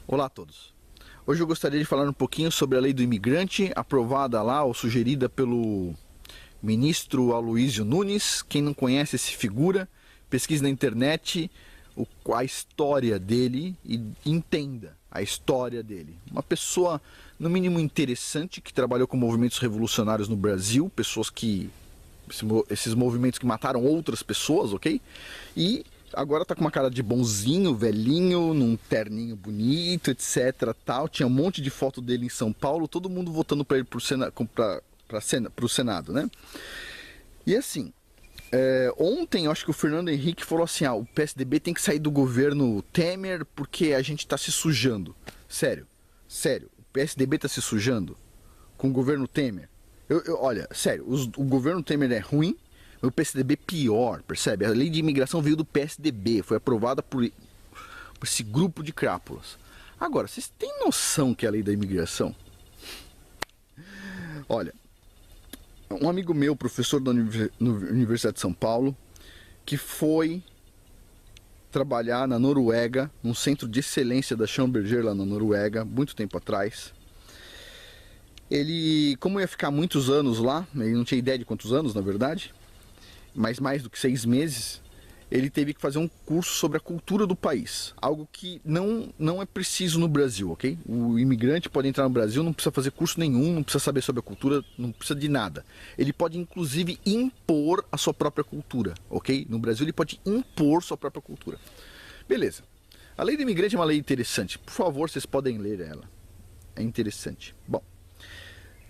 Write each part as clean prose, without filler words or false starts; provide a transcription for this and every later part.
Olá a todos. Hoje eu gostaria de falar um pouquinho sobre a lei do imigrante, aprovada lá ou sugerida pelo ministro Aloysio Nunes. Quem não conhece esse figura, pesquise na internet a história dele e entenda a história dele. Uma pessoa, no mínimo, interessante, que trabalhou com movimentos revolucionários no Brasil, pessoas que... esses movimentos que mataram outras pessoas, ok? E agora tá com uma cara de bonzinho, velhinho, num terninho bonito, etc, tal. Tinha um monte de foto dele em São Paulo, todo mundo votando para ele pro Senado, né? E assim, ontem eu acho que o Fernando Henrique falou assim, o PSDB tem que sair do governo Temer porque a gente tá se sujando. Sério, o PSDB tá se sujando com o governo Temer? Olha, sério, o governo Temer é ruim, o PSDB pior, percebe? A lei de imigração veio do PSDB, foi aprovada por esse grupo de crápulas. Agora, vocês têm noção que é a lei da imigração? Olha, um amigo meu, professor da Universidade de São Paulo, que foi trabalhar na Noruega, num centro de excelência da Schlumberger lá na Noruega, muito tempo atrás. Ele, como ia ficar muitos anos lá, ele não tinha ideia de quantos anos, na verdade, mas mais do que 6 meses, ele teve que fazer um curso sobre a cultura do país. Algo que não é preciso no Brasil, ok? O imigrante pode entrar no Brasil, não precisa fazer curso nenhum, não precisa saber sobre a cultura, não precisa de nada. Ele pode, inclusive, impor a sua própria cultura, ok? No Brasil ele pode impor sua própria cultura. Beleza. A lei do imigrante é uma lei interessante. Por favor, vocês podem ler ela. É interessante. Bom,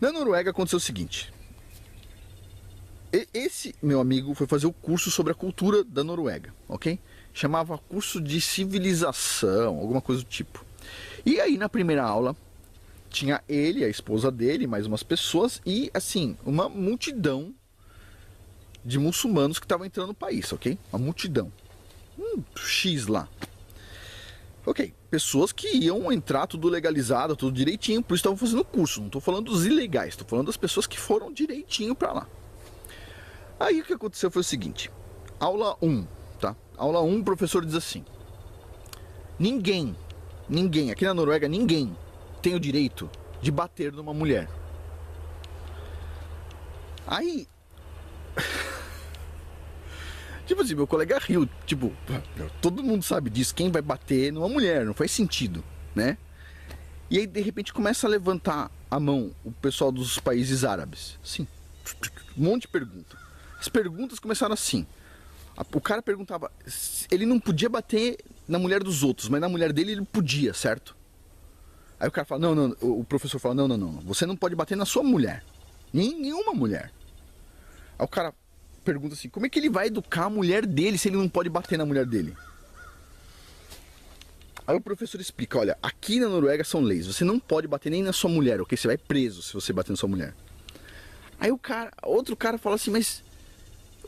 na Noruega aconteceu o seguinte. Esse meu amigo foi fazer o curso sobre a cultura da Noruega, ok? Chamava curso de civilização, alguma coisa do tipo. E aí na primeira aula tinha ele, a esposa dele, mais umas pessoas e assim, uma multidão de muçulmanos que estavam entrando no país, ok? Uma multidão. X lá. Ok, pessoas que iam entrar tudo legalizado, tudo direitinho, por isso estavam fazendo o curso. Não estou falando dos ilegais, estou falando das pessoas que foram direitinho para lá. Aí o que aconteceu foi o seguinte, aula 1, tá? Aula 1, o professor diz assim, ninguém, aqui na Noruega, ninguém tem o direito de bater numa mulher. Aí, tipo assim, meu colega riu, tipo, todo mundo sabe disso, quem vai bater numa mulher, não faz sentido, né? E aí, de repente, começa a levantar a mão o pessoal dos países árabes, assim, um monte de pergunta. As perguntas começaram assim. O cara perguntava, ele não podia bater na mulher dos outros, mas na mulher dele ele podia, certo? Aí o cara fala, não, o professor fala, não, você não pode bater na sua mulher, nenhuma mulher. Aí o cara pergunta assim, como é que ele vai educar a mulher dele se ele não pode bater na mulher dele? Aí o professor explica, olha, aqui na Noruega são leis, você não pode bater nem na sua mulher, ok? Você vai preso se você bater na sua mulher. Aí outro cara fala assim, mas...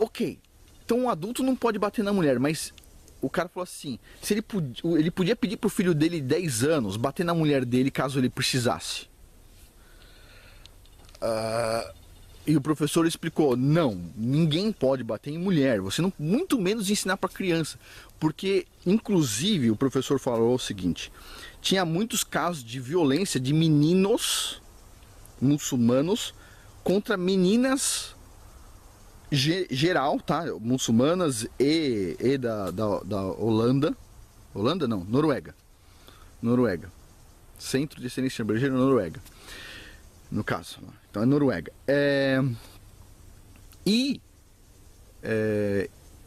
ok, então um adulto não pode bater na mulher, mas o cara falou assim, se ele podia pedir pro filho dele 10 anos, bater na mulher dele caso ele precisasse. E o professor explicou, não, ninguém pode bater em mulher, você não, muito menos ensinar para criança, porque inclusive o professor falou o seguinte, tinha muitos casos de violência de meninos muçulmanos contra meninas geral, tá? Muçulmanas e da Holanda. Holanda não, Noruega. Centro de Excelência Brasileira, Noruega. No caso, então é Noruega.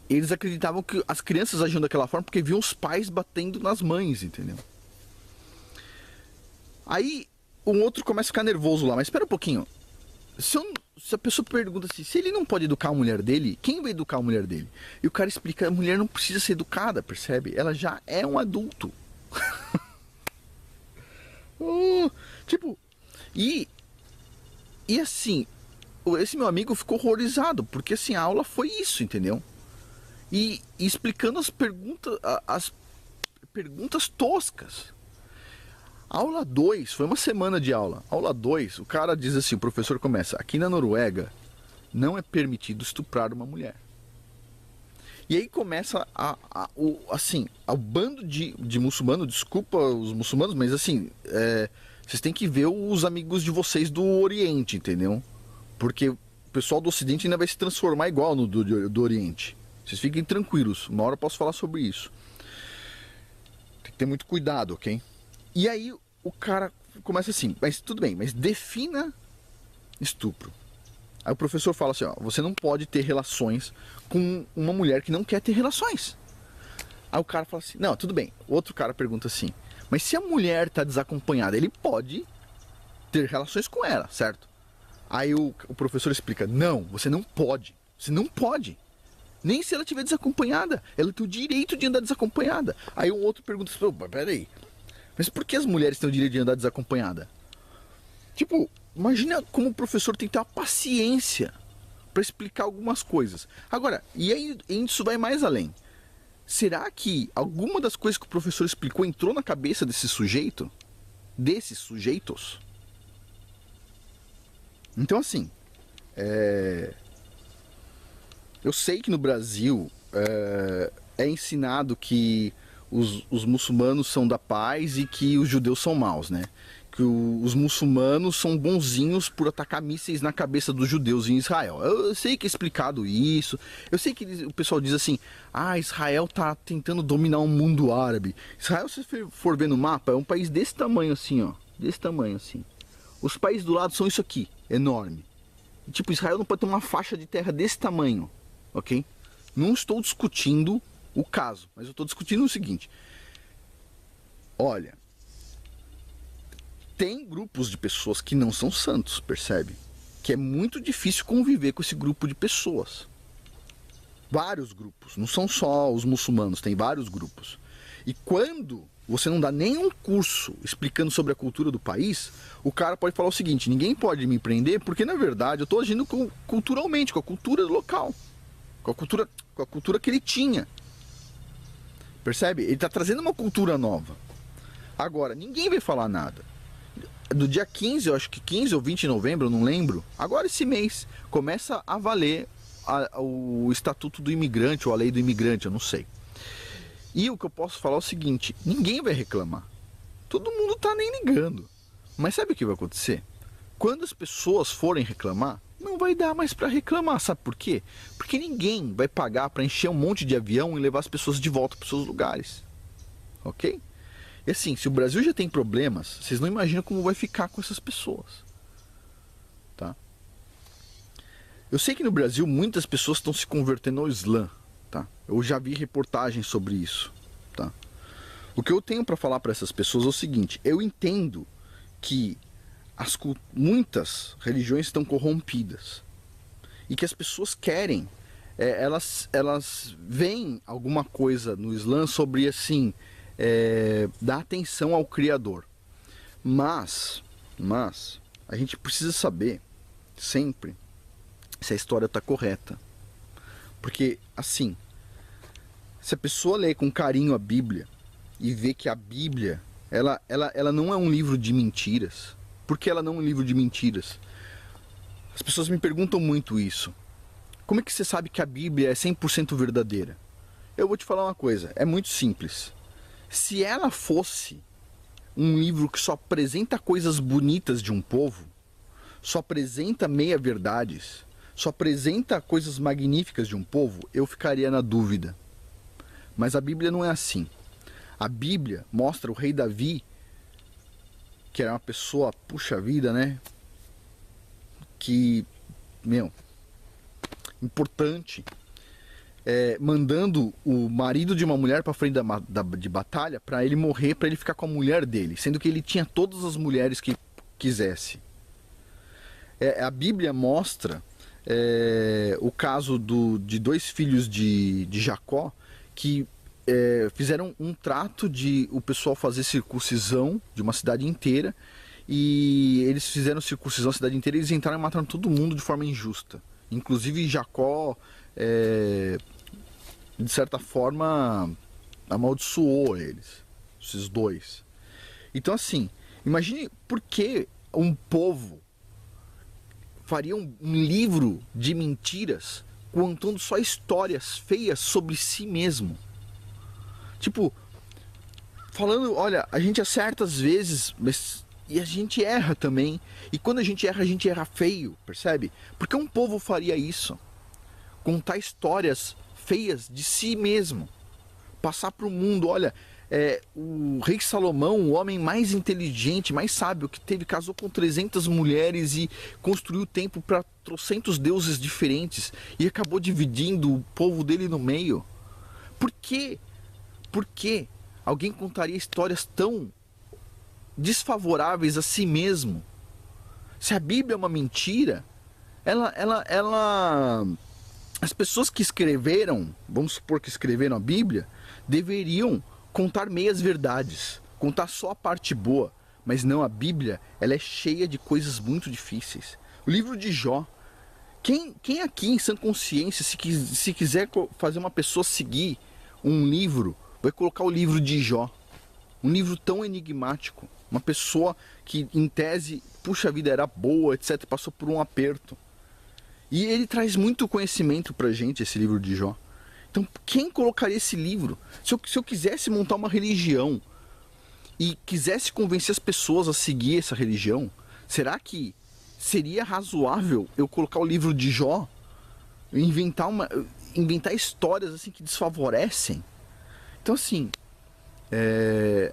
Eles acreditavam que as crianças agiam daquela forma porque viam os pais batendo nas mães, entendeu? Aí um outro começa a ficar nervoso lá, mas espera um pouquinho. Se a pessoa pergunta assim, se ele não pode educar a mulher dele, quem vai educar a mulher dele? E o cara explica, a mulher não precisa ser educada, percebe? Ela já é um adulto. Tipo, e assim, esse meu amigo ficou horrorizado, porque assim, a aula foi isso, entendeu? E explicando as perguntas toscas. Aula 2, foi uma semana de aula. Aula 2, o cara diz assim, o professor começa, aqui na Noruega não é permitido estuprar uma mulher. E aí começa assim, o bando de muçulmanos, desculpa os muçulmanos, mas assim, vocês têm que ver os amigos de vocês do Oriente, entendeu? Porque o pessoal do Ocidente ainda vai se transformar igual no do Oriente. Vocês fiquem tranquilos, uma hora eu posso falar sobre isso. Tem que ter muito cuidado, ok? E aí o cara começa assim, mas tudo bem, mas defina estupro. Aí o professor fala assim, ó, você não pode ter relações com uma mulher que não quer ter relações. Aí o cara fala assim, não, tudo bem. Outro cara pergunta assim, mas se a mulher está desacompanhada, ele pode ter relações com ela, certo? Aí o professor explica, não, você não pode. Você não pode. Nem se ela estiver desacompanhada. Ela tem o direito de andar desacompanhada. Aí um outro pergunta assim, peraí, mas por que as mulheres têm o direito de andar desacompanhada? Tipo, imagina como o professor tem que ter uma paciência para explicar algumas coisas. Agora, e aí isso vai mais além. Será que alguma das coisas que o professor explicou entrou na cabeça desse sujeito? Desses sujeitos? Então, assim, eu sei que no Brasil é ensinado que os muçulmanos são da paz e que os judeus são maus, né? Que os muçulmanos são bonzinhos por atacar mísseis na cabeça dos judeus em Israel. Eu sei que é explicado isso. Eu sei que o pessoal diz assim, Israel tá tentando dominar o mundo árabe. Israel, se você for ver no mapa, é um país desse tamanho assim, ó. Desse tamanho assim. Os países do lado são isso aqui, enorme. Tipo, Israel não pode ter uma faixa de terra desse tamanho, ok? Não estou discutindo o caso, mas eu estou discutindo o seguinte. Olha, tem grupos de pessoas que não são santos, percebe? Que é muito difícil conviver com esse grupo de pessoas. Vários grupos, não são só os muçulmanos, tem vários grupos. E quando você não dá nenhum curso explicando sobre a cultura do país, o cara pode falar o seguinte, ninguém pode me prender porque na verdade eu estou agindo culturalmente, com a cultura local, com a cultura que ele tinha. Percebe? Ele está trazendo uma cultura nova. Agora, ninguém vai falar nada. Do dia 15, eu acho que 15 ou 20 de novembro, eu não lembro, agora esse mês, começa a valer o Estatuto do Imigrante ou a Lei do Imigrante, eu não sei. E o que eu posso falar é o seguinte, ninguém vai reclamar. Todo mundo tá nem ligando. Mas sabe o que vai acontecer? Quando as pessoas forem reclamar, não vai dar mais para reclamar, sabe por quê? Porque ninguém vai pagar para encher um monte de avião e levar as pessoas de volta para os seus lugares. Ok? E assim, se o Brasil já tem problemas, vocês não imaginam como vai ficar com essas pessoas. Tá? Eu sei que no Brasil muitas pessoas estão se convertendo ao Islã. Tá? Eu já vi reportagens sobre isso. Tá? O que eu tenho para falar para essas pessoas é o seguinte, eu entendo que muitas religiões estão corrompidas e que as pessoas querem, elas veem alguma coisa no Islã sobre assim, dar atenção ao Criador, mas a gente precisa saber sempre se a história está correta, porque assim, se a pessoa lê com carinho a Bíblia e vê que a Bíblia ela não é um livro de mentiras. Por que ela não é um livro de mentiras? As pessoas me perguntam muito isso. Como é que você sabe que a Bíblia é 100% verdadeira? Eu vou te falar uma coisa, é muito simples. Se ela fosse um livro que só apresenta coisas bonitas de um povo, só apresenta meia-verdades, só apresenta coisas magníficas de um povo, eu ficaria na dúvida. Mas a Bíblia não é assim. A Bíblia mostra o rei Davi, que era uma pessoa, puxa vida, né? Que, importante, mandando o marido de uma mulher para frente de batalha para ele morrer, para ele ficar com a mulher dele, sendo que ele tinha todas as mulheres que quisesse. A Bíblia mostra o caso de dois filhos de Jacó que fizeram um trato de o pessoal fazer circuncisão de uma cidade inteira, e eles fizeram circuncisão da cidade inteira e eles entraram e mataram todo mundo de forma injusta. Inclusive Jacó, de certa forma, amaldiçoou eles, esses dois. Então assim, imagine por que um povo faria um livro de mentiras contando só histórias feias sobre si mesmo. Tipo, falando, olha, a gente acerta às vezes, mas e a gente erra também. E quando a gente erra feio, percebe? Porque um povo faria isso? Contar histórias feias de si mesmo. Passar para o mundo, olha, o rei Salomão, o homem mais inteligente, mais sábio que teve, casou com 300 mulheres e construiu o templo para trocentos deuses diferentes e acabou dividindo o povo dele no meio. Por quê? Por que alguém contaria histórias tão desfavoráveis a si mesmo? Se a Bíblia é uma mentira, as pessoas que escreveram, vamos supor que escreveram a Bíblia, deveriam contar meias verdades, contar só a parte boa, mas não, a Bíblia, ela é cheia de coisas muito difíceis. O livro de Jó, quem aqui em sã consciência, se quiser fazer uma pessoa seguir um livro, vai colocar o livro de Jó, um livro tão enigmático, uma pessoa que em tese, puxa, a vida era boa, etc, passou por um aperto. E ele traz muito conhecimento pra gente, esse livro de Jó. Então, quem colocaria esse livro? Se eu quisesse montar uma religião e quisesse convencer as pessoas a seguir essa religião, será que seria razoável eu colocar o livro de Jó? Inventar histórias assim que desfavorecem? Então, assim,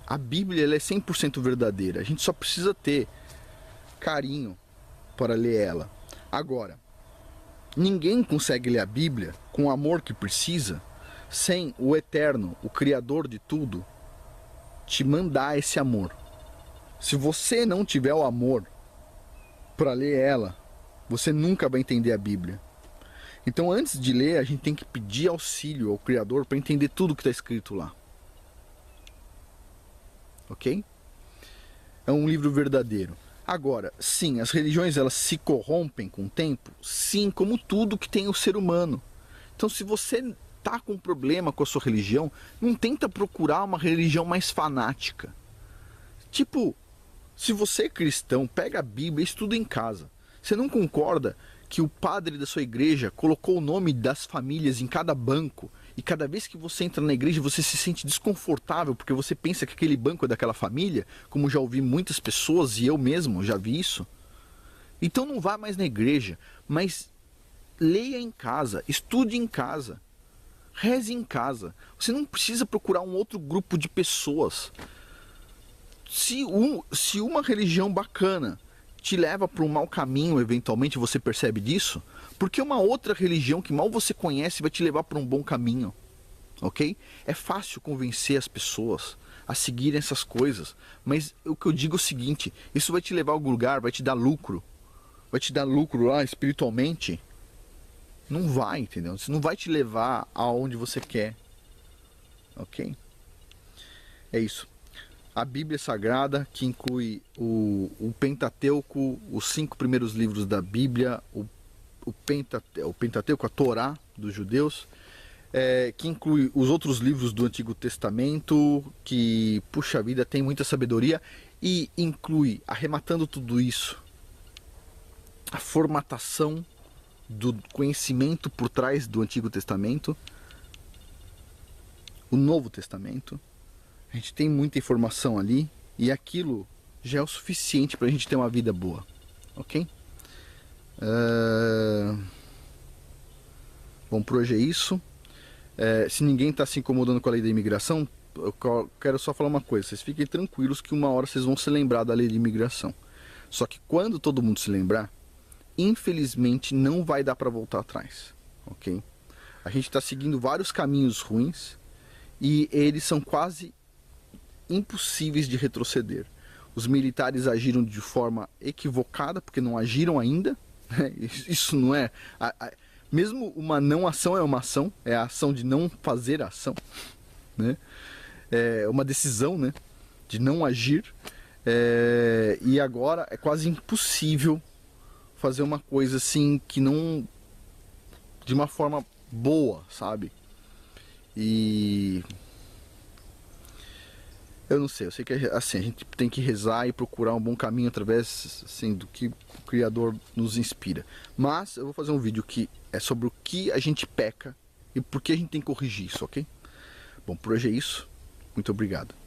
a Bíblia ela é 100% verdadeira. A gente só precisa ter carinho para ler ela. Agora, ninguém consegue ler a Bíblia com o amor que precisa sem o Eterno, o Criador de tudo, te mandar esse amor. Se você não tiver o amor para ler ela, você nunca vai entender a Bíblia. Então, antes de ler, a gente tem que pedir auxílio ao Criador para entender tudo que está escrito lá. Ok? É um livro verdadeiro. Agora, sim, as religiões elas se corrompem com o tempo? Sim, como tudo que tem o ser humano. Então, se você está com problema com a sua religião, não tenta procurar uma religião mais fanática. Tipo, se você é cristão, pega a Bíblia e estuda em casa. Você não concorda que o padre da sua igreja colocou o nome das famílias em cada banco e cada vez que você entra na igreja você se sente desconfortável porque você pensa que aquele banco é daquela família, como já ouvi muitas pessoas e eu mesmo já vi isso? Então não vá mais na igreja, mas leia em casa, estude em casa, reze em casa. Você não precisa procurar um outro grupo de pessoas. Se uma religião bacana te leva para um mau caminho, eventualmente você percebe disso, porque uma outra religião que mal você conhece vai te levar para um bom caminho, ok? É fácil convencer as pessoas a seguirem essas coisas, mas o que eu digo é o seguinte, isso vai te levar a algum lugar, vai te dar lucro lá espiritualmente? Não vai, entendeu? Isso não vai te levar aonde você quer, ok? É isso. A Bíblia Sagrada, que inclui o Pentateuco, os 5 primeiros livros da Bíblia, o Pentateuco, a Torá dos judeus, que inclui os outros livros do Antigo Testamento, que, puxa vida, tem muita sabedoria, e inclui, arrematando tudo isso, a formatação do conhecimento por trás do Antigo Testamento, o Novo Testamento. A gente tem muita informação ali e aquilo já é o suficiente para a gente ter uma vida boa, ok? Bom, por hoje é isso. Se ninguém está se incomodando com a lei da imigração, eu quero só falar uma coisa. Vocês fiquem tranquilos que uma hora vocês vão se lembrar da lei de imigração. Só que quando todo mundo se lembrar, infelizmente não vai dar para voltar atrás, ok? A gente está seguindo vários caminhos ruins e eles são quase impossíveis de retroceder. Os militares agiram de forma equivocada, porque não agiram ainda. Isso não é... mesmo uma não ação é uma ação, é a ação de não fazer a ação, né? É uma decisão, né, de não agir. E agora é quase impossível fazer uma coisa assim que não... de uma forma boa, sabe? E Eu não sei, eu sei que assim, a gente tem que rezar e procurar um bom caminho através assim, do que o Criador nos inspira. Mas eu vou fazer um vídeo que é sobre o que a gente peca e por que a gente tem que corrigir isso, ok? Bom, por hoje é isso. Muito obrigado.